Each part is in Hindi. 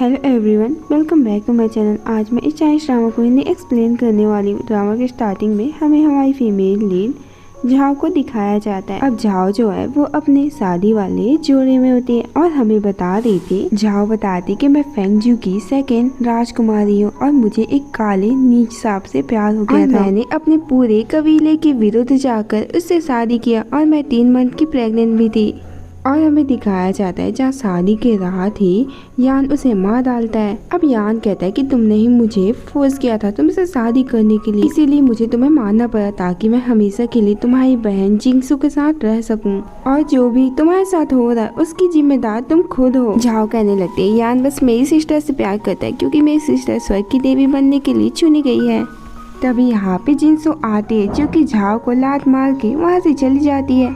Hello everyone, welcome back to my channel. आज मैं इस चाइनीज ड्रामा को हिंदी एक्सप्लेन करने वाली हूँ। ड्रामा के स्टार्टिंग में हमें हमारी फीमेल लीड झाओ को दिखाया जाता है। अब झाओ जो है वो अपने शादी वाले जोड़े में होती है और हमें बता रही थी, झाओ बताती कि मैं फेंगजू की सेकंड राजकुमारी हूँ और मुझे एक काले नीच सांप से प्यार हो गया था। मैंने अपने पूरे कबीले के विरुद्ध जाकर उससे शादी किया और मैं 3 मंथ की प्रेग्नेंट भी थी। और हमें दिखाया जाता है जहाँ शादी के रात ही यान उसे मार डालता है। अब यान कहता है कि तुमने ही मुझे फोर्स किया था तुमसे शादी करने के लिए, इसीलिए मुझे तुम्हें मारना पड़ा ताकि मैं हमेशा के लिए तुम्हारी बहन जिंगसू के साथ रह सकूं। और जो भी तुम्हारे साथ हो रहा है उसकी जिम्मेदार तुम खुद हो। झाओ कहने लगते है यान बस मेरी सिस्टर से प्यार करता है क्योंकि मेरी सिस्टर स्वर्ग की देवी बनने के लिए चुनी गई है। तभी यहाँ पे जिंगसू आती है जो कि झाओ को लात मार के वहाँ से चली जाती है।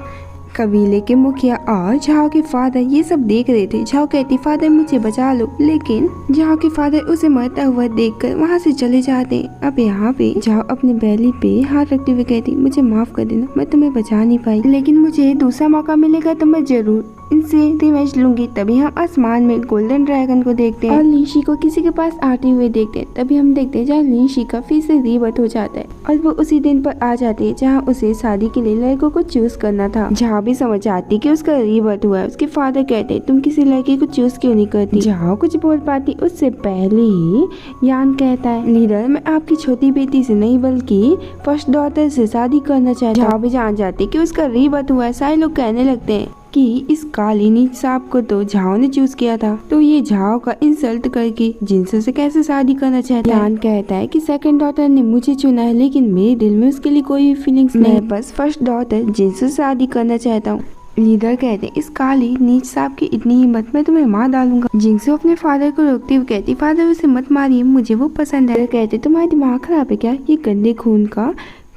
कबीले के मुखिया और झाओ के फादर ये सब देख रहे थे। झाओ कहती फादर मुझे बचा लो, लेकिन झाओ के फादर उसे मरता हुआ देखकर वहाँ से चले जाते। अब यहाँ पे झाओ अपने बैली पे हाथ रखते हुए कहती मुझे माफ कर देना, मैं तुम्हें बचा नहीं पाई, लेकिन मुझे दूसरा मौका मिलेगा तो मैं जरूर इनसे रिवेंज लूंगी। तभी हम आसमान में गोल्डन ड्रैगन को देखते हैं और लिंशी को किसी के पास आते हुए देखते हैं। तभी हम देखते हैं जहाँ लिंशी का फिर से रीबर्थ हो जाता है और वो उसी दिन पर आ जाती है जहाँ उसे शादी के लिए लड़कों को चूज करना था। जहाँ भी समझ आती कि उसका रीबर्थ हुआ है, उसके फादर कहते तुम किसी लड़की को चूज क्यों नहीं करती। जहाँ कुछ बोल पाती उससे पहले ही यान कहता है लीडर मैं आपकी छोटी बेटी से नहीं बल्कि फर्स्ट डॉटर से शादी करना चाहता हूँ। जहाँ भी जान जाती कि उसका रीबर्थ हुआ है, सारे लोग कहने लगते हैं कि इस काली नीच सांप को तो झाओ ने चूज किया था, तो ये झाओ का इंसल्ट करके जिनसू से कैसे शादी करना चाहता है। यान कहता है कि सेकंड डॉटर ने मुझे चुना है लेकिन मेरे दिल में उसके लिए कोई भी फीलिंग्स नहीं, मैं बस फर्स्ट डॉटर जिनसू से शादी करना चाहता हूँ। लीडर कहते इस काली नीच सांप की इतनी हिम्मत, मैं तुम्हें मार डालूंगा। जिंगसू अपने फादर को रोकते हुए कहती फादर उसे मत मारिए, मुझे वो पसंद है। कहते तुम्हारा दिमाग खराब है क्या, ये गंदे खून का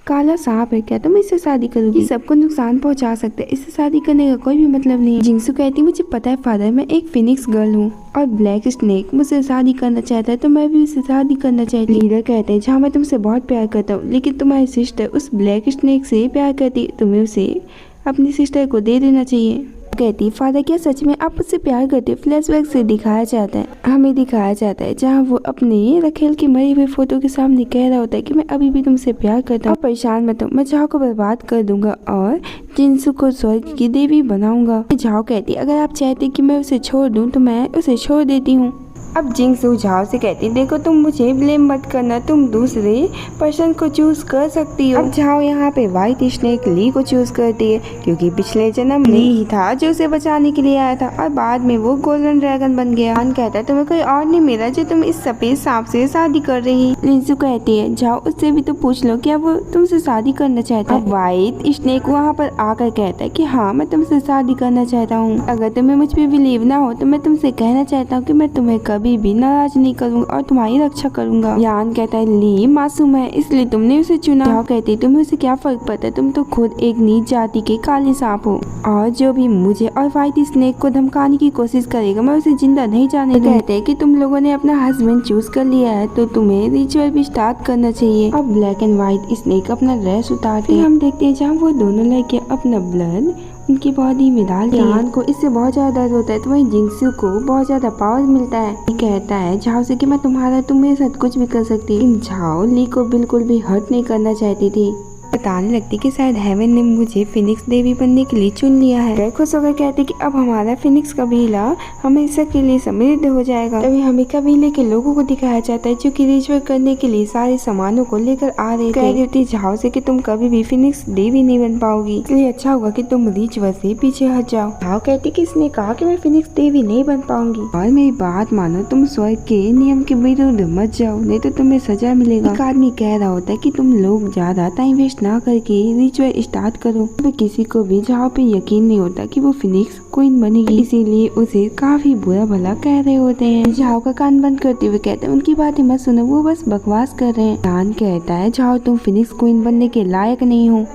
काला सांप है, क्या तुम इससे शादी करोगी, सबको नुकसान पहुंचा सकते हैं, इससे शादी करने का कोई भी मतलब नहीं है। जिंगसू कहती मुझे पता है फादर मैं एक फिनिक्स गर्ल हूँ और ब्लैक स्नेक मुझसे शादी करना चाहता है तो मैं भी उससे शादी करना चाहती। लीडर कहते हैं जहाँ मैं तुमसे बहुत प्यार करता हूँ लेकिन तुम्हारी सिस्टर उस ब्लैक स्नेक से प्यार करती, तुम्हें उसे अपनी सिस्टर को दे देना चाहिए। कहती फादर क्या सच में आप उससे प्यार करते। फ्लैशबैक से दिखाया जाता है, हमें दिखाया जाता है जहाँ वो अपने रखेल की मरी हुई फोटो के सामने कह रहा होता है कि मैं अभी भी तुमसे प्यार करता हूँ, परेशान मत हो, मैं झाओ को बर्बाद कर दूंगा और जिंगसू को स्वर्ग की देवी बनाऊंगा। झाओ कहती अगर आप चाहते कि मैं उसे छोड़ दूं तो मैं उसे छोड़ देती हूँ। अब जिंगसू झाओ से कहती देखो तुम मुझे ब्लेम मत करना, तुम दूसरे पर्सन को चूज कर सकती हो। अब झाओ यहाँ पे व्हाइट स्नेक ली को चूज करती है क्योंकि पिछले जन्म ली ही था जो उसे बचाने के लिए आया था और बाद में वो गोल्डन ड्रैगन बन गया। यान कहता है तुम्हें कोई और नहीं मिला जो तुम इस सफेद सांप से शादी कर रही। लिंसू कहती है झाओ उससे भी तो पूछ लो क्या वो तुमसे शादी करना चाहता है। व्हाइट स्नेक वहाँ पर आकर कहता है कि हाँ मैं तुमसे शादी करना चाहता हूँ, अगर तुम्हें मुझ पे बिलीव ना हो तो मैं तुमसे कहना चाहता हूँ कि मैं तुम्हें कभी भी नाराज नहीं करूंगा और तुम्हारी रक्षा करूंगा। यान कहता है ली मासूम है इसलिए तुमने उसे चुना। झाओ कहती तुम्हें उसे क्या फर्क पड़ता है, तुम तो खुद एक नीच जाति के काले सांप हो और जो भी मुझे और व्हाइट स्नेक को धमकाने की कोशिश करेगा मैं उसे जिंदा नहीं जाने दूंगा। कहते हैं कि तुम लोगों ने अपना हस्बैंड चूज कर लिया है तो तुम्हें रिचुअल भी स्टार्ट करना चाहिए। अब ब्लैक एंड व्हाइट स्नेक अपना ड्रेस उतारते हैं, हम देखते हैं जहाँ वो दोनों लड़के अपना ब्लड उनकी बॉडी में डालते हैं। यान को इससे बहुत ज्यादा दर्द होता है तो वहीं जिंगसू को बहुत ज्यादा पावर मिलता है। ये कहता है झाओ से कि मैं तुम्हारा तुम मेरे साथ कुछ भी कर सकती है। झाओ ली को बिल्कुल भी हर्ट नहीं करना चाहती थी, बताने लगती कि शायद हेवन ने मुझे फिनिक्स देवी बनने के लिए चुन लिया है। खुश होकर कहती कि अब हमारा फिनिक्स कबीला हमेशा के लिए समृद्ध हो जाएगा। तभी हमें कबीले के लोगों को दिखाया जाता है जो कि रिचुअल करने के लिए सारे सामानों को लेकर आ रहे थे। कह रही थी झाओ से कि तुम कभी भी फिनिक्स देवी नहीं बन पाओगी, इसलिए अच्छा होगा कि तुम रिचुअल से पीछे हट जाओ। झाओ कहती कि इसने कहा कि मैं फिनिक्स देवी नहीं बन पाऊंगी और मेरी बात मानो, तुम स्वर्ग के नियम के विरुद्ध मत जाओ नहीं तो तुम्हें सजा मिलेगा। एक आदमी कह रहा होता है कि तुम लोग ज्यादा टाइम वेस्ट ना करके रिचुअल स्टार्ट करो। तो किसी को भी झाओ पे यकीन नहीं होता कि वो फिनिक्स क्वीन बनेगी, इसीलिए उसे काफी बुरा भला कह रहे होते हैं। झाओ का कान बंद करते हुए कहते हैं उनकी बातें मत सुनो, वो बस बकवास कर रहे हैं। यान कहता है झाओ तुम फिनिक्स क्वीन बनने के लायक नहीं हो।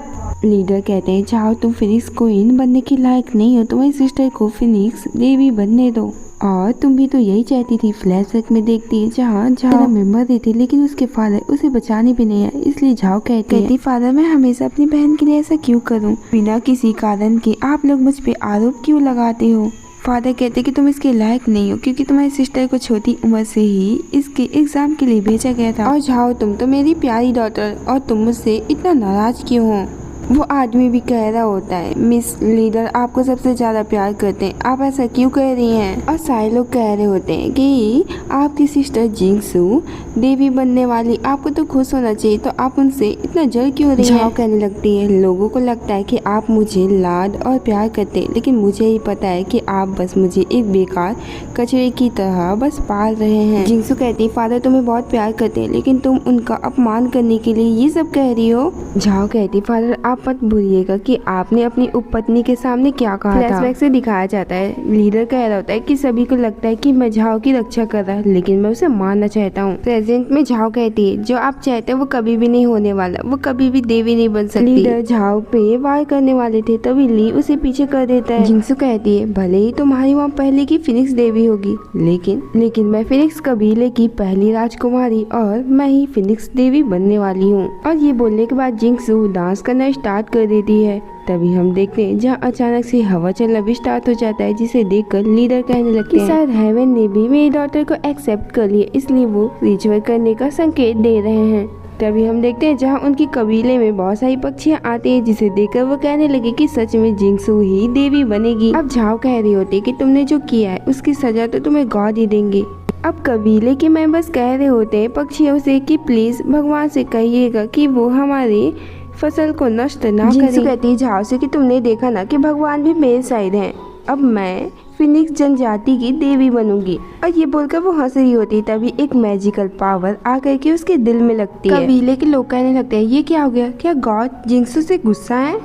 लीडर कहते हैं झाओ तुम फिनिक्स क्वीन बनने के लायक नहीं हो, तुम्हारी सिस्टर को फिनिक्स देवी बनने दो और तुम भी तो यही चाहती थी। फ्लैशबैक में देखती है जहाँ झाओ मेंबर दी थी लेकिन उसके फादर उसे बचाने भी नहीं आए, इसलिए झाओ कहती फादर मैं हमेशा अपनी बहन के लिए ऐसा क्यों करूं, बिना किसी कारण के आप लोग मुझ पे आरोप क्यों लगाते हो। फादर कहते कि तुम इसके लायक नहीं हो क्योंकि तुम्हारी सिस्टर को छोटी उम्र से ही इसके एग्जाम के लिए भेजा गया था। और झाओ तुम तो मेरी प्यारी डॉटर और तुम मुझसे इतना नाराज क्यों हो? वो आदमी भी कह रहा होता है मिस लीडर आपको सबसे ज्यादा प्यार करते हैं, आप ऐसा क्यों कह रही हैं? और सारे लोग कह रहे होते हैं कि आपकी सिस्टर जिंगसू देवी बनने वाली, आपको तो खुश होना चाहिए, तो आप उनसे इतना जल क्यों रही हैं? झाओ कहने लगती है लोगों को लगता है कि आप मुझे लाड और प्यार करते हैं, लेकिन मुझे ही पता है कि आप बस मुझे एक बेकार कचरे की तरह बस पाल रहे हैं। जिंगसू कहती है फादर तुम्हें बहुत प्यार करते हैं, लेकिन तुम उनका अपमान करने के लिए ये सब कह रही हो। झाओ कहती फादर आप मत भूलिएगा कि आपने अपनी उपपत्नी के सामने क्या कहा था। फ्लैशबैक से दिखाया जाता है लीडर कह रहा होता है कि सभी को लगता है कि मैं झाओ की रक्षा कर रहा है, लेकिन मैं उसे मारना चाहता हूँ। प्रेजेंट में झाओ कहती है जो आप चाहते हैं वो कभी भी नहीं होने वाला, वो कभी भी देवी नहीं बन सकती। लीडर झाओ पे वार करने वाले थे तभी ली उसे पीछे कर देता है। जिंगसू कहती है भले ही तुम्हारी वहाँ पहले की फिनिक्स देवी होगी, लेकिन मैं फिनिक्स कबीले की पहली राजकुमारी और मैं ही फिनिक्स देवी बनने वाली हूँ। और ये बोलने के बाद जिंगसू डांस करना स्टार्ट कर देती है। तभी हम देखते हैं जहाँ अचानक से हवा चलना भी स्टार्ट हो जाता है, जिसे देखकर लीडर कहने लगते हैं शायद हेवन ने भी मेरी डॉटर को एक्सेप्ट कर लिया, इसलिए वो रिचुअल करने का संकेत दे रहे हैं। तभी हम देखते हैं जहाँ उनकी कबीले में बहुत सारी पक्षियाँ आती हैं, जिसे देखकर वो कहने लगे कि सच में जिंगसू ही देवी बनेगी। अब झाओ कह रही होती है कि तुमने जो किया है उसकी सजा तो तुम्हें गॉड ही देंगे। अब कबीले के मेंबर्स कह रहे होते हैं पक्षियों से कि प्लीज भगवान से कहिएगा कि वो हमारे फसल को नष्ट ना करे। जिंगसू कहती है झाओ से कि तुमने देखा ना कि भगवान भी मेरे साइड हैं, अब मैं फिनिक्स जनजाति की देवी बनूंगी। और ये बोलकर वो हंस रही होती है। तभी एक मैजिकल पावर आकर के उसके दिल में लगती है। कबीले के लोग कहने लगते हैं ये क्या हो गया, क्या गॉड जिंगसू से गुस्सा है?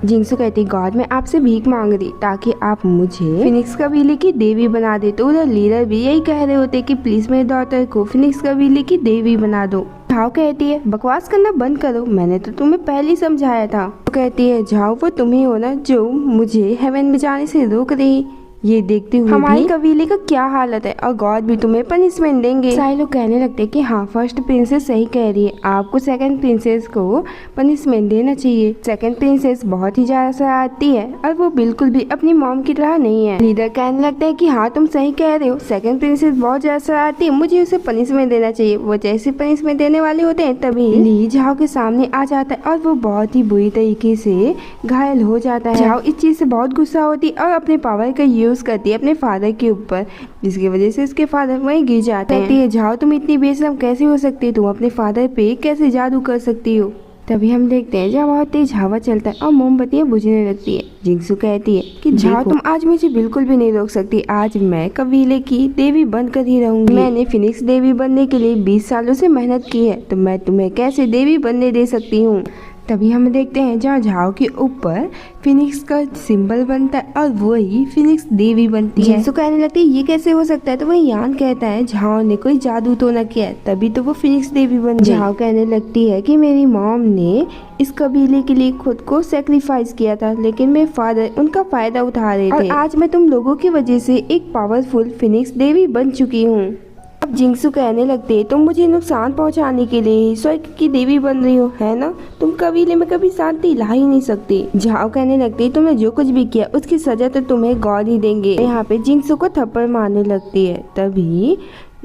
जिंगसू कहती गॉड मैं आपसे भीख मांग रही ताकि आप मुझे फिनिक्स कबीले की देवी बना दे। तो उधर लीडर भी यही कह रहे होते कि प्लीज मेरे डॉटर को फिनिक्स कबीले की देवी बना दो। झाओ कहती है बकवास करना बंद करो, मैंने तो तुम्हें पहले ही समझाया था। वो कहती है झाओ वो तुम ही हो ना जो मुझे हेवन में जाने से रोक रही, ये देखते हुए हमारे कबीले का क्या हालत है और गॉड भी तुम्हें पनिशमेंट देंगे। सारे लोग कहने लगते हैं कि हाँ फर्स्ट प्रिंसेस सही कह रही है, आपको सेकंड प्रिंसेस को पनिशमेंट देना चाहिए। सेकंड प्रिंसेस बहुत ही ज्यादा शरारती है और वो बिल्कुल भी अपनी मॉम की तरह नहीं है। लीडर कहने लगता है कि हाँ तुम सही कह रहे हो, सेकंड प्रिंसेस बहुत ज्यादा शरारती है, मुझे उसे पनिशमेंट देना चाहिए। वो जैसे पनिशमेंट देने वाले होते हैं तभी ली झाओ के सामने आ जाता है और वो बहुत ही बुरी तरीके से घायल हो जाता है। झाओ इस चीज से बहुत गुस्सा होती है और अपने पावर का यूज करती है अपने फादर के ऊपर, जिसकी वजह से उसके फादर वहीं गिर जाते हैं। कहती है झाओ तुम इतनी बेशरम कैसे हो सकती है, तुम अपने फादर पे कैसे जादू कर सकती हो। तभी हम देखते हैं जहाँ बहुत तेज हवा चलता है और मोमबत्तियाँ बुझने लगती है। जिंगसू कहती है कि झाओ तुम आज मुझे बिल्कुल भी नहीं रोक सकती, आज मैं कबीले की देवी बनकर ही रहूंगी। मैंने फिनिक्स देवी बनने के लिए 20 सालों से मेहनत की है, तो मैं तुम्हें कैसे देवी बनने दे सकती हूँ। तभी हम देखते हैं जहाँ झाओ के ऊपर फिनिक्स का सिंबल बनता है और वही फिनिक्स देवी बनती है। जिंगसू कहने लगती है ये कैसे हो सकता है, तो वही यान कहता है झाओ ने कोई जादू तो न किया, तभी तो वो फिनिक्स देवी बन गई। झाओ कहने लगती है कि मेरी मॉम ने इस कबीले के लिए खुद को सेक्रीफाइस किया था, लेकिन मेरे फादर उनका फायदा उठा रहे थे और आज मैं तुम लोगों की वजह से एक पावरफुल फिनिक्स देवी बन चुकी हूँ। अब जिंगसू कहने लगते हैं तुम मुझे नुकसान पहुंचाने के लिए स्वर्ग की देवी बन रही हो, है ना? तुम कबीले में कभी शांति ला ही नहीं सकती। झाओ कहने लगती है तुमने जो कुछ भी किया उसकी सजा तो तुम्हें गॉड ही देंगे। यहाँ पे जिंगसू को थप्पड़ मारने लगती है। तभी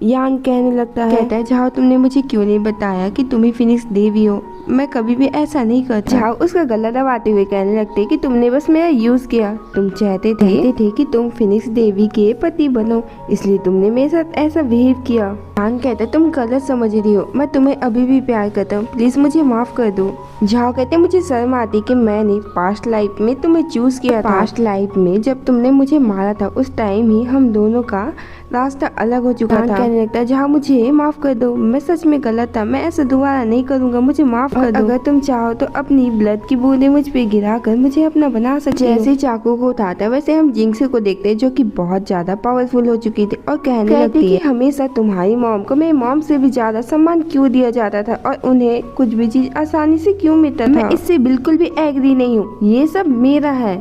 यान कहने लगता है, कहता है झाओ तुमने मुझे क्यों नहीं बताया कि तुम ही फिनिक्स देवी हो, मैं कभी भी ऐसा नहीं करता। झाओ उसका गला दबाते हुए कहने लगते कि तुमने बस मेरा यूज किया, तुम चाहते थे कि तुम फिनिक्स देवी के पति बनो, इसलिए तुमने मेरे साथ ऐसा बिहेव किया। यान कहता है तुम गलत समझ रही हो, मैं तुम्हें अभी भी प्यार करता हूँ, प्लीज मुझे माफ कर दो। झाओ कहते मुझे शर्म आती कि मैंने पास्ट लाइफ में तुम्हें चूज किया था। पास्ट लाइफ में जब तुमने मुझे मारा था उस टाइम ही हम दोनों का रास्ता अलग हो चुका था। कहने लगता है झाओ मुझे माफ कर दो, मैं सच में गलत था, मैं ऐसा दोबारा नहीं करूंगा, मुझे माफ कर दो। अगर तुम चाहो तो अपनी ब्लड की बूंदें मुझ पे गिराकर मुझे अपना बना सकते हो। जैसे चाकू को उठाता है वैसे हम जिंगसू को देखते हैं जो कि बहुत ज्यादा पावरफुल हो चुकी थी और कहने लगती है हमेशा तुम्हारी मॉम को मेरी मॉम से भी ज्यादा सम्मान क्यों दिया जाता था और उन्हें कुछ भी चीज आसानी से क्यों मिलता था। मैं इससे बिल्कुल भी एग्री नहीं हूँ, ये सब मेरा है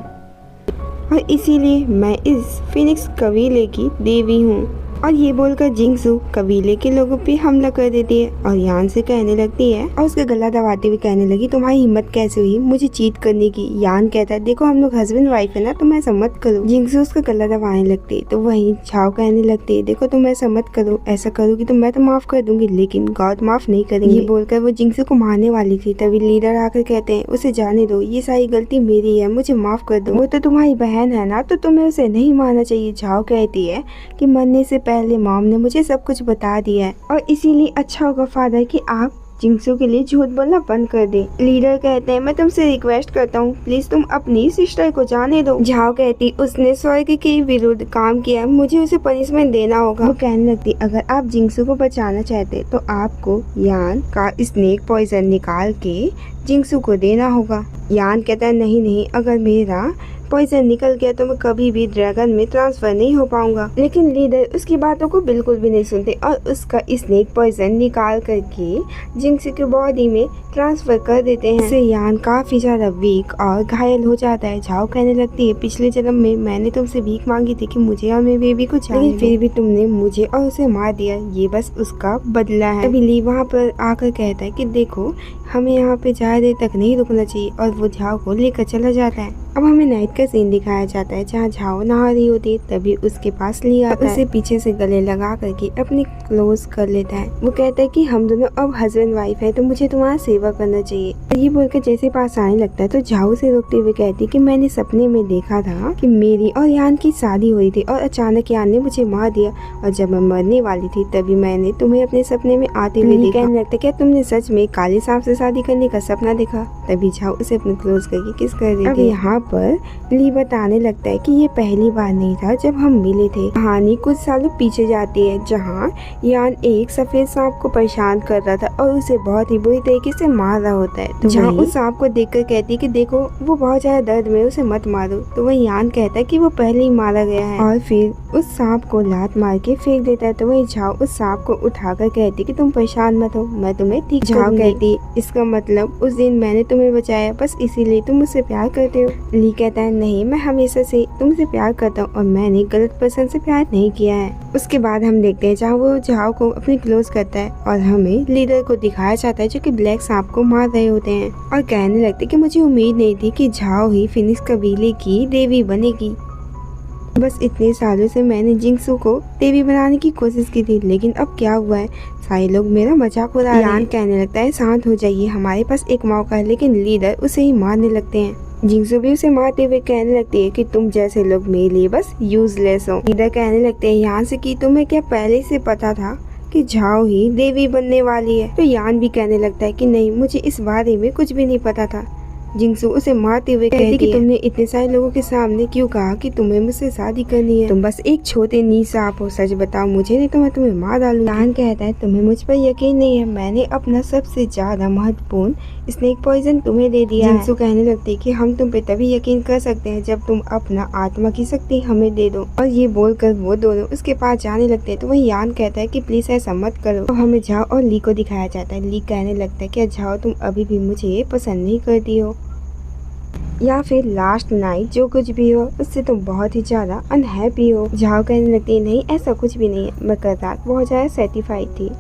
और इसीलिए मैं इस फिनिक्स कबीले की देवी हूँ। और ये बोलकर जिंगसू कबीले के लोगों पे हमला कर देती है और यान से कहने लगती है और उसका गला दबाते हुए कहने लगी, तुम्हारी हिम्मत कैसे हुई मुझे चीट करने की। यान कहता है, देखो हम लोग हस्बैंड वाइफ है ना, तुम ऐसा मत करो। जिंगसू उसका गला दबाने लगती है तो वहीं झाओ कहने लगती है, देखो तुम ऐसा मत करो, ऐसा करोगी तो मैं तो माफ कर दूंगी लेकिन गॉड माफ नहीं करेंगे। ये बोलकर वो जिंगसू को मारने वाली थी, तभी लीडर आकर कहते हैं, उसे जाने दो, ये सारी गलती मेरी है, मुझे माफ कर दो। वो तो तुम्हारी बहन है ना, तो तुम्हें उसे नहीं मारना चाहिए। झाओ कहती है कि मरने से पहले मॉम ने मुझे सब कुछ बता दिया है और इसीलिए अच्छा होगा फादर कि आप जिंगसू के लिए झूठ बोलना बंद कर दे। लीडर कहते हैं, मैं तुमसे रिक्वेस्ट करता हूँ प्लीज तुम अपनी सिस्टर को जाने दो। झाओ कहती, उसने स्वर्ग के विरुद्ध काम किया, मुझे उसे पनिशमेंट देना होगा। वो कहने लगती, अगर आप जिंगसू को बचाना चाहते तो आपको यान का स्नेक पॉइजन निकाल के जिंगसू को देना होगा। यान कहता है, नहीं, अगर मेरा पॉइजन निकल गया तो मैं कभी भी ड्रैगन में ट्रांसफर नहीं हो पाऊंगा। लेकिन लीडर उसकी बातों को बिल्कुल भी नहीं सुनते और उसका स्नेक पॉइजन निकाल करके जिंगसू की बॉडी में ट्रांसफर कर देते हैं। इससे यान काफी ज्यादा वीक और घायल हो जाता है। झाओ कहने लगती है, पिछले जन्म में मैंने तुमसे भीख मांगी थी कि मुझे और मेरे बेबी को चाहिए, लेकिन फिर भी तुमने मुझे और उसे मार दिया, ये बस उसका बदला है। अभी ली वहाँ पर आकर कहता है कि देखो हमें यहाँ पे ज्यादा देर तक नहीं रुकना चाहिए और वो झाओ को लेकर चला जाता है। अब हमें नाइट का सीन दिखाया जाता है जहाँ झाओ नहा रही होती है, तभी उसके पास ली आता है, उसे पीछे से गले लगा करके अपनी क्लोज कर लेता है। वो कहता है कि हम दोनों अब हस्बैंड वाइफ है तो मुझे तुम्हारा सेवा करना चाहिए। ये बोलकर जैसे पास आने लगता है तो झाओ से रोकते हुए कहती है कि मैंने सपने में देखा था कि मेरी और यान की शादी हुई थी और अचानक यान ने मुझे मार दिया और जब मैं मरने वाली थी तभी मैंने तुम्हें अपने सपने में आते हुए देखा। कहने लगता है, क्या तुमने सच में काले सांप से शादी करने का सपना देखा? तभी झाओ उसे अपने क्लोज करके किस कर देती है। अब यहाँ पर ली बताने लगता है कि ये पहली बार नहीं था जब हम मिले थे। कहानी कुछ सालों पीछे जाती है जहाँ यान एक सफेद सांप को परेशान कर रहा था और उसे बहुत ही बुरी तरीके से मार रहा होता है। तो जहाँ उस सांप को देखकर कहती है कि देखो वो बहुत ज्यादा दर्द में, उसे मत मारो। तो वह यान कहता है कि वो पहले ही मारा गया है और फिर उस सांप को लात मार के फेंक देता है। तो वही झाओ उस सांप को उठाकर कहती कि तुम परेशान मत हो, मैं तुम्हें ठीक झाओ कहती, इसका मतलब उस दिन मैंने तुम्हें बचाया बस इसीलिए तुम मुझसे प्यार करते हो। ली कहता है, नहीं मैं हमेशा से तुमसे प्यार करता हूँ और मैंने गलत पर्सन से प्यार नहीं किया है। उसके बाद हम देखते हैं जहाँ वो झाओ को अपनी क्लोज करता है और हमें लीडर को दिखाया जाता है जो कि ब्लैक सांप को मार रहे होते हैं और कहने लगते कि मुझे उम्मीद नहीं थी कि झाओ ही फिनिक्स कबीले की देवी बनेगी। बस इतने सालों से मैंने जिंगसू को देवी बनाने की कोशिश की थी, लेकिन अब क्या हुआ है, सारे लोग मेरा मजाक उड़ा रहे हैं। यान कहने लगता है, शांत हो जाइए, हमारे पास एक मौका है। लेकिन लीडर उसे ही मारने लगते हैं। जिंगसू भी उसे मारते हुए कहने लगती है कि तुम जैसे लोग मेरे लिए बस यूजलेस हो। लीडर कहने लगते हैं, यहाँ से कि तुम्हें क्या पहले से पता था कि झाओ ही देवी बनने वाली है? तो यान भी कहने लगता है कि नहीं, मुझे इस बारे में कुछ भी नहीं पता था। जिंगसू उसे मारते हुए कहती कि तुमने इतने सारे लोगों के सामने क्यों कहा कि तुम्हें मुझसे शादी करनी है? तुम बस एक छोटे नीच सांप हो, सच बताओ मुझे, नहीं तो मैं तुम्हें मार डालूंगा। यान कहता है, तुम्हें मुझ पर यकीन नहीं है, मैंने अपना सबसे ज्यादा महत्वपूर्ण स्नेक पॉइजन तुम्हें दे दिया है। जिंगसू कहने लगती कि हम तुम पे तभी यकीन कर सकते हैं जब तुम अपना आत्मा की शक्ति हमें दे दो। और ये बोलकर वो दोनों उसके पास जाने लगते हैं। तो वही यान कहता है कि प्लीज ऐसा मत करो। तो हमें झाओ और ली को दिखाया जाता है। ली कहने लगता है, क्या झाओ तुम अभी भी मुझे पसंद नहीं करती हो, या फिर लास्ट नाइट जो कुछ भी हो उससे तुम बहुत ही ज्यादा अनहैप्पी हो? झाओ कहने लगती है, नहीं ऐसा कुछ भी नहीं है, मैं कल रात बहुत ज्यादा सेटिस्फाइड थी।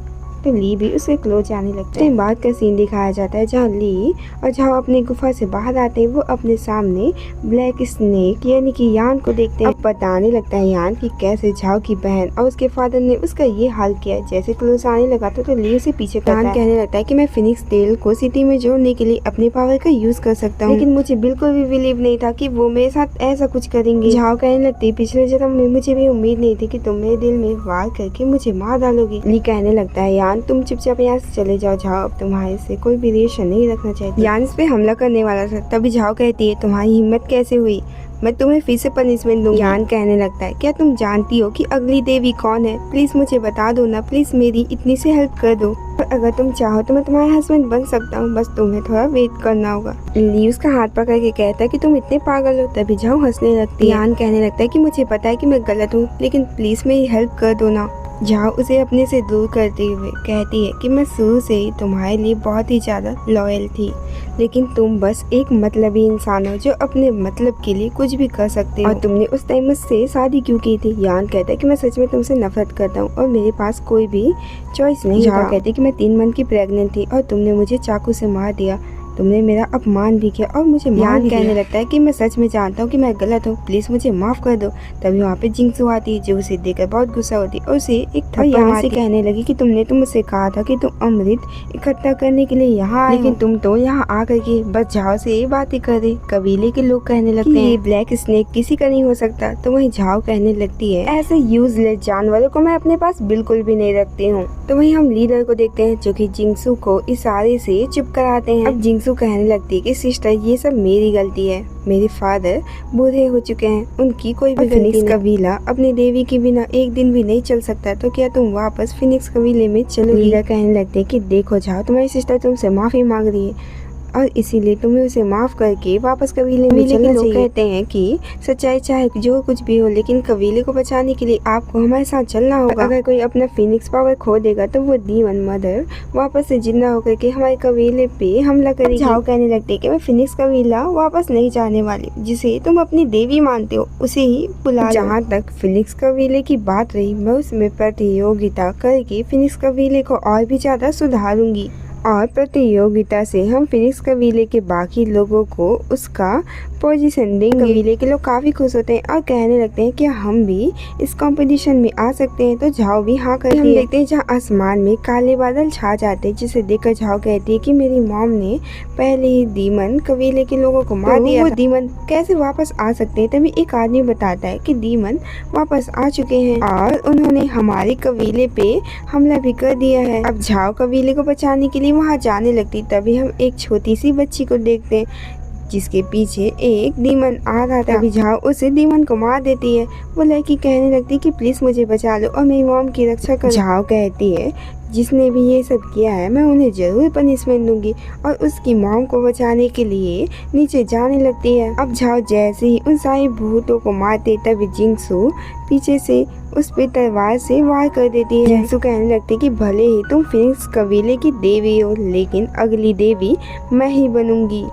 तो ली भी उससे क्लोज जाने लगता है। बाद का सीन दिखाया जाता है जहाँ ली और झाओ अपनी गुफा से बाहर आते हैं। वो अपने सामने ब्लैक स्नेक यानी कि यान को देखते हैं। अब बताने लगता है यान कि कैसे झाओ की बहन और उसके फादर ने उसका ये हाल किया। जैसे क्लोज आने लगा तो ली उसे पीछे कहने लगता है कि मैं फिनिक्स टेल को सिटी में जोड़ने के लिए अपने पावर का यूज कर सकता हूँ, लेकिन मुझे बिल्कुल भी बिलीव नहीं था कि वो मेरे साथ ऐसा कुछ करेंगे। झाओ कहने लगती है, पिछले जन्म में मुझे भी उम्मीद नहीं थी कि तुम मेरे दिल में वार करके मुझे मार डालोगी। ली कहने लगता है, यान तुम चुपचाप यहाँ से चले जाओ, झाओ अब तुम्हारे से कोई भी रिलेशन नहीं रखना चाहिए। यान इस पे हमला करने वाला था, तभी झाओ कहती है, तुम्हारी हिम्मत कैसे हुई, मैं तुम्हें फिर से पनिशमेंट दूंगी। यान कहने लगता है, क्या तुम जानती हो कि अगली देवी कौन है? प्लीज मुझे बता दो ना, प्लीज मेरी इतनी से हेल्प कर दो। और अगर तुम चाहो तो मैं तुम्हारा हस्बैंड बन सकता हूँ, बस तुम्हें थोड़ा वेट करना होगा। ली उसका हाथ पकड़ के कहता है कि तुम इतने पागल हो। तभी झाओ हंसने लगती है। यान कहने लगता है कि मुझे पता है कि मैं गलत हूँ, लेकिन प्लीज मेरी हेल्प कर दो ना। झाओ उसे अपने से दूर करते हुए कहती है कि मैं शुरू से ही तुम्हारे लिए बहुत ही ज़्यादा लॉयल थी, लेकिन तुम बस एक मतलबी इंसान हो जो अपने मतलब के लिए कुछ भी कर सकते हो। और तुमने उस टाइम मुझसे शादी क्यों की थी? यान कहता है कि मैं सच में तुमसे नफरत करता हूँ और मेरे पास कोई भी चॉइस नहीं था। झाओ कहते है कि मैं 3 मंथ की प्रेग्नेंट थी और तुमने मुझे चाकू से मार दिया, तुमने मेरा अपमान भी किया और मुझे मार भी कहने लगता है कि मैं सच में जानता हूँ कि मैं गलत हूँ, प्लीज मुझे माफ कर दो। तभी वहाँ पे जिंगसू आती है जो उसे देखकर बहुत गुस्सा होती है और उसे एक थप्पड़ मारती है। कहने लगी कि तुमने तो मुझसे कहा था कि तुम अमृत इकट्ठा करने के लिए यहाँ आए, लेकिन तुम तो यहाँ आकर के बस झाओ से ये बातें कर रहे। कबीले के लोग कहने लगते हैं ये ब्लैक स्नेक किसी का नहीं हो सकता। तो वही झाओ कहने लगती है ऐसे यूजलेस जानवरों को मैं अपने पास बिल्कुल भी नहीं रखती हूँ। तो वही हम लीडर को देखते हैं जो कि जिंगसू को इशारे से चुप कराते हैं। अब जिंगसू कहने लगती है कि सिस्टर ये सब मेरी गलती है, मेरे फादर बूढ़े हो चुके हैं, उनकी कोई भी गलती नहीं। कबीला अपनी देवी के बिना एक दिन भी नहीं चल सकता, तो क्या तुम वापस फिनिक्स कबीले में चलोगी? लीडर कहने लगते हैं कि देखो जाओ तुम्हारी सिस्टर तुमसे माफी मांग रही है और इसीलिए तुम्हें उसे माफ करके वापस कबीले में चलना चाहिए। कहते हैं कि सच्चाई चाहे जो कुछ भी हो, लेकिन कबीले को बचाने के लिए आपको हमारे साथ चलना होगा। अगर कोई अपना फिनिक्स पावर खो देगा तो वो डीमन मदर वापस से जिंदा होकर के हमारे कबीले पे हमला करेगी। झाओ कहने लगते हैं कि मैं फिनिक्स कबीला वापस नहीं जाने वाली, जिसे तुम अपनी देवी मानते हो उसे ही बुला। जहाँ तक फिनिक्स कबीले की बात रही, मैं उसमें प्रतियोगिता करके फिनिक्स कबीले को और भी ज्यादा सुधारूंगी और प्रतियोगिता से हम फिनिक्स कबीले के बाकी लोगों को उसका पोजीशन देंगे। कबीले के लोग काफी खुश होते हैं और कहने लगते हैं कि हम भी इस कंपटीशन में आ सकते हैं। तो झाओ भी हाँ करती है। हम देखते हैं जहाँ आसमान में काले बादल छा जाते हैं, जिसे देखकर झाओ कहती है कि मेरी मॉम ने पहले ही डीमन कबीले के लोगों को मार दिया। वो डीमन कैसे वापस आ सकते हैं? तभी एक आदमी बताता है कि डीमन वापस आ चुके हैं और उन्होंने हमारे कबीले पे हमला भी कर दिया है। अब झाओ कबीले को बचाने के लिए वहाँ जाने लगती, तभी हम एक छोटी सी बच्ची को देखते हैं जिसके पीछे एक डीमन आ रहा था। अभी झाओ उसे डीमन को मार देती है। वो लड़की कहने लगती कि प्लीज मुझे बचा लो और मेरी मॉम की रक्षा करो। झाओ कहती है जिसने भी ये सब किया है मैं उन्हें जरूर पनिशमेंट दूंगी और उसकी मॉम को बचाने के लिए नीचे जाने लगती है। अब झाओ जैसे ही उन सारे भूतों को मारते तभी जिंगसू पीछे से उस पे तलवार से वार कर देती है। जिंगसू कहने लगती है कि भले ही तुम फिनिक्स कबीले की देवी हो, लेकिन अगली देवी मैं ही बनूंगी।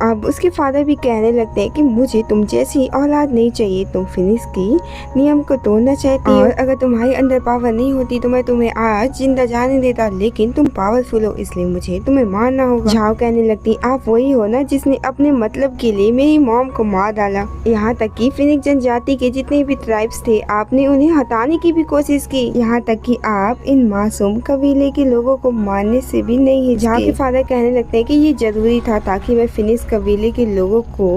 अब उसके फादर भी कहने लगते हैं कि मुझे तुम जैसी औलाद नहीं चाहिए, तुम फिनिक्स की नियम को तोड़ना चाहती हो और अगर तुम्हारे अंदर पावर नहीं होती तो मैं तुम्हें आज जिंदा जाने देता, लेकिन तुम पावरफुल हो इसलिए मुझे तुम्हें मारना होगा। झाओ कहने लगती आप वही हो ना जिसने अपने मतलब के लिए मेरी मॉम को मार डाला। यहाँ तक कि फिनिक्स जनजाति के जितने भी ट्राइब्स थे आपने उन्हें हटाने की भी कोशिश की, यहाँ तक कि आप इन मासूम कबीले के लोगों को मारने से भी नहीं हिचके। झाओ के फादर कहने लगते हैं कि ये जरूरी था ताकि मैं फिनिक्स कबीले के लोगों को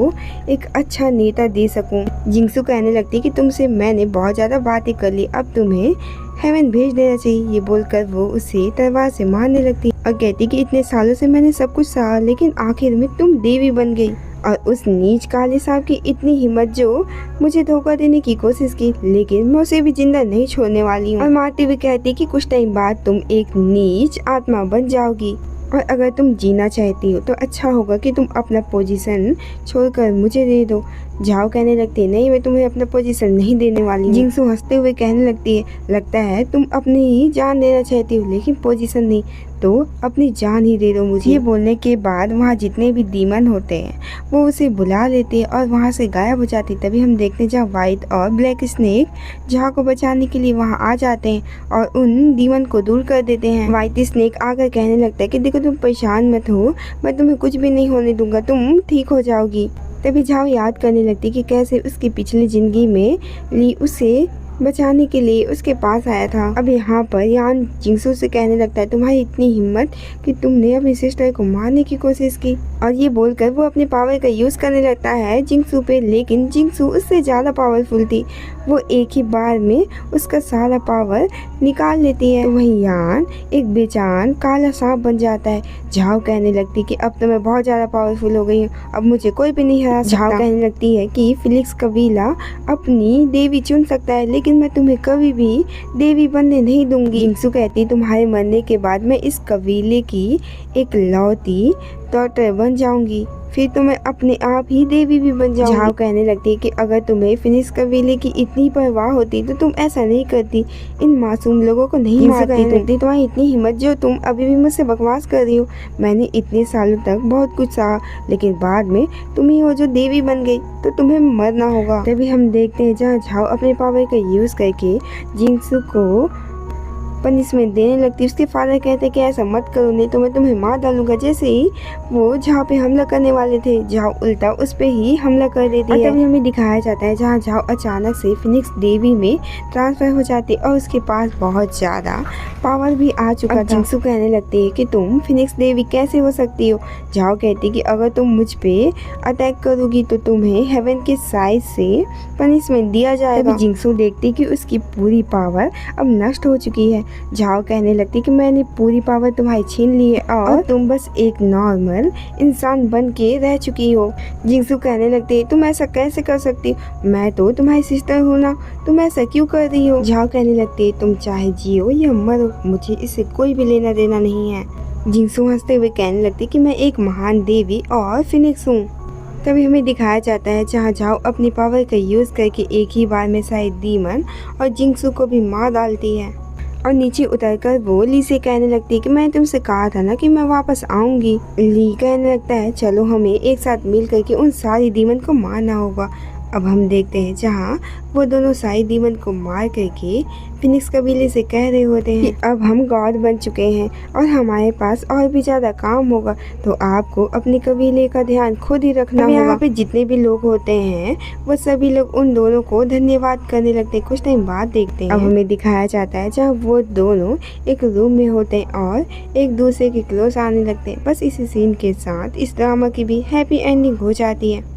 एक अच्छा नेता दे सकूं। जिंगसू कहने लगती है कि तुमसे मैंने बहुत ज्यादा बातें कर ली, अब तुम्हें हेवन भेज देना चाहिए। ये बोलकर वो उसे तलवार से मारने लगती और कहती कि इतने सालों से मैंने सब कुछ सहा, लेकिन आखिर में तुम देवी बन गई। और उस नीच काले सांप की इतनी हिम्मत जो मुझे धोखा देने की कोशिश की, लेकिन मैं उसे भी जिंदा नहीं छोड़ने वाली हूँ। और मारती हुई कहती कि कुछ टाइम बाद तुम एक नीच आत्मा बन जाओगी और अगर तुम जीना चाहती हो तो अच्छा होगा कि तुम अपना पोजीशन छोड़कर मुझे दे दो। झाओ कहने लगती है नहीं मैं तुम्हें अपना पोजीशन नहीं देने वाली। जिंगसू हंसते हुए कहने लगती है लगता है तुम अपनी ही जान देना चाहती हो लेकिन पोजीशन नहीं, तो अपनी जान ही दे दो मुझे। ये बोलने के बाद वहाँ जितने भी डीमन होते हैं वो उसे बुला लेते हैं और वहाँ से गायब हो जाती। तभी हम देखते हैं जहाँ व्हाइट और ब्लैक स्नेक झाओ को बचाने के लिए वहाँ आ जाते हैं और उन डीमन को दूर कर देते हैं। व्हाइट स्नेक आकर कहने लगता है कि देखो तुम परेशान मत हो, मैं तुम्हें कुछ भी नहीं होने दूंगा, तुम ठीक हो जाओगी। तभी झाओ याद करने लगती कि कैसे उसकी पिछली जिंदगी में ली उसे बचाने के लिए उसके पास आया था। अब यहाँ पर यान जिंगसू से कहने लगता है तुम्हारी इतनी हिम्मत कि तुमने अपनी सिस्टर को मारने की कोशिश की, और ये बोलकर वो अपने पावर का यूज करने लगता है जिंगसू पे, लेकिन जिंगसू उससे ज्यादा पावरफुल थी। वो एक ही बार में उसका सारा पावर निकाल लेती है। तो वही यान एक बेजान काला सांप बन जाता है। झाओ कहने लगती कि अब तो मैं बहुत ज्यादा पावरफुल हो गई हूँ, अब मुझे कोई भी नहीं हरा सकता। झाओ कहने लगती है कि फिनिक्स कबीला अपनी देवी चुन सकता है, लेकिन मैं तुम्हें कभी भी देवी बनने नहीं दूंगी। जिंगसू कहती तुम्हारे मरने के बाद मैं इस कबीले की एक लौती डॉटर बन जाऊंगी। फिर तुम्हें अपने आप ही देवी भी बन जाओ। झाओ कहने लगती है कि अगर तुम्हें फिनिक्स कबीले की इतनी परवाह होती तो तुम ऐसा नहीं करती, इन मासूम लोगों को नहीं मारती तुम। तुम्हारी इतनी हिम्मत जो तुम अभी भी मुझसे बकवास कर रही हो। मैंने इतने सालों तक बहुत कुछ सहा, लेकिन बाद में तुम ही हो जो देवी बन गई, तो तुम्हें मरना होगा। तभी हम देखते हैं जहाँ झाओ अपने पावर का यूज करके जिंगसू को पनिशमेंट देने लगती है। उसके फादर कहते हैं कि ऐसा मत करो, नहीं तो मैं तुम्हें मार डालूंगा। जैसे ही वो झाओ पे हमला करने वाले थे, झाओ उल्टा उस पे ही हमला कर देती है। तभी हमें दिखाया जाता है जहाँ झाओ अचानक से फिनिक्स देवी में ट्रांसफर हो जाती है और उसके पास बहुत ज्यादा पावर भी आ चुका था। जिंगसू कहने लगती है कि तुम फिनिक्स देवी कैसे हो सकती हो। झाओ कहती है कि अगर तुम मुझ पे अटैक करोगी तो तुम्हें हेवन के साइड से पनिशमेंट दिया जाएगा। तभी जिंगसू देखती कि उसकी पूरी पावर अब नष्ट हो चुकी है। झाओ कहने लगती कि मैंने पूरी पावर तुम्हारी छीन ली है और तुम बस एक नॉर्मल इंसान बन के रह चुकी हो। जिंगसू कहने लगती है तुम ऐसा कैसे कर सकती, मैं तो तुम्हारी सिस्टर हूँ ना, तुम ऐसा क्यों कर रही हो। झाओ कहने लगती है तुम चाहे जियो या मरो, मुझे इससे कोई भी लेना देना नहीं है। जिंगसू हंसते हुए कहने लगती कि मैं एक महान देवी और फिनिक्स हूँ। तभी हमें दिखाया जाता है जहाँ झाओ अपनी पावर का यूज करके एक ही बार में सारे डीमन और जिंगसू को भी मार डालती है और नीचे उतरकर वो ली से कहने लगती है कि मैं तुमसे कहा था ना कि मैं वापस आऊंगी। ली कहने लगता है चलो हमें एक साथ मिल करके उन सारी डीमन को मारना होगा। अब हम देखते हैं जहाँ वो दोनों सारी डीमन को मार करके फिनिक्स कबीले से कह रहे होते हैं कि अब हम गॉड बन चुके हैं और हमारे पास और भी ज्यादा काम होगा, तो आपको अपने कबीले का ध्यान खुद ही रखना होगा। यहाँ पे जितने भी लोग होते हैं वो सभी लोग उन दोनों को धन्यवाद करने लगते हैं। कुछ टाइम बाद देखते हैं अब हमें दिखाया जाता है जहाँ वो दोनों एक रूम में होते हैं और एक दूसरे के क्लोज आने लगते हैं। बस इसी सीन के साथ इस ड्रामा की भी हैप्पी एंडिंग हो जाती है।